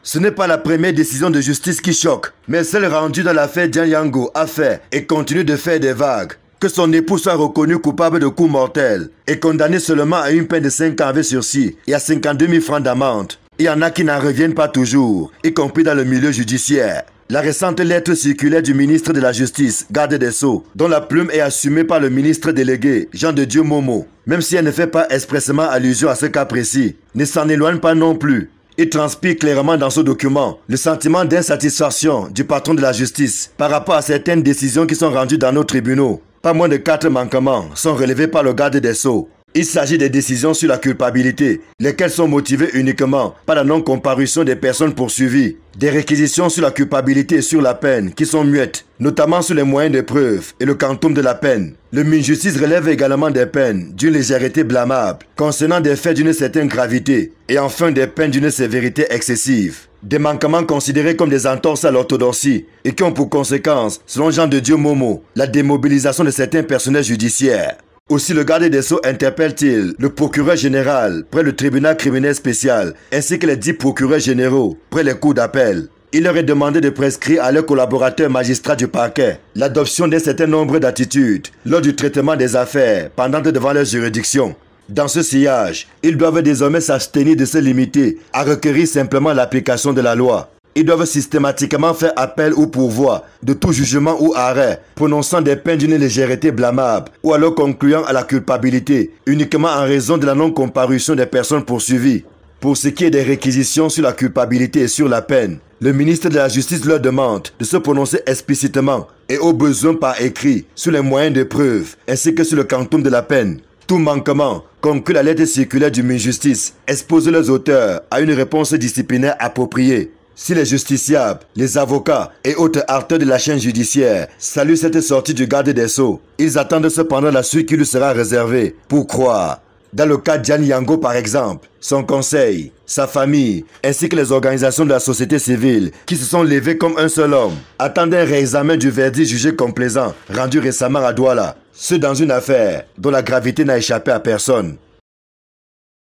Ce n'est pas la première décision de justice qui choque, mais celle rendue dans l'affaire Dian Yango a fait et continue de faire des vagues. Que son époux soit reconnu coupable de coups mortels et condamné seulement à une peine de 5 ans avec sursis et à 52 000 francs d'amende. Il y en a qui n'en reviennent pas toujours, y compris dans le milieu judiciaire. La récente lettre circulaire du ministre de la Justice, garde des Sceaux, dont la plume est assumée par le ministre délégué, Jean de Dieu Momo, même si elle ne fait pas expressément allusion à ce cas précis, ne s'en éloigne pas non plus. Il transpire clairement dans ce document le sentiment d'insatisfaction du patron de la justice par rapport à certaines décisions qui sont rendues dans nos tribunaux. Pas moins de 4 manquements sont relevés par le garde des Sceaux. Il s'agit des décisions sur la culpabilité, lesquelles sont motivées uniquement par la non-comparution des personnes poursuivies. Des réquisitions sur la culpabilité et sur la peine qui sont muettes, notamment sur les moyens de preuve et le quantum de la peine. Le Minjustice relève également des peines d'une légèreté blâmable, concernant des faits d'une certaine gravité, et enfin des peines d'une sévérité excessive. Des manquements considérés comme des entorses à l'orthodoxie et qui ont pour conséquence, selon Jean de Dieu Momo, la démobilisation de certains personnels judiciaires. Aussi, le garde des Sceaux interpelle-t-il le procureur général près le tribunal criminel spécial ainsi que les 10 procureurs généraux près les cours d'appel. Il leur est demandé de prescrire à leurs collaborateurs magistrats du parquet l'adoption d'un certain nombre d'attitudes lors du traitement des affaires pendantes devant leur juridiction. Dans ce sillage, ils doivent désormais s'abstenir de se limiter à requérir simplement l'application de la loi. Ils doivent systématiquement faire appel ou pourvoi de tout jugement ou arrêt, prononçant des peines d'une légèreté blâmable ou alors concluant à la culpabilité, uniquement en raison de la non-comparution des personnes poursuivies. Pour ce qui est des réquisitions sur la culpabilité et sur la peine, le ministre de la Justice leur demande de se prononcer explicitement et au besoin par écrit sur les moyens de preuve ainsi que sur le quantum de la peine. Tout manquement, conclut la lettre circulaire du Minjustice, expose leurs auteurs à une réponse disciplinaire appropriée. Si les justiciables, les avocats et autres acteurs de la chaîne judiciaire saluent cette sortie du garde des Sceaux, ils attendent cependant la suite qui lui sera réservée. Pour croire. Dans le cas de Dian Yango par exemple, son conseil, sa famille, ainsi que les organisations de la société civile qui se sont levées comme un seul homme, attendent un réexamen du verdict jugé complaisant rendu récemment à Douala. Ce dans une affaire dont la gravité n'a échappé à personne.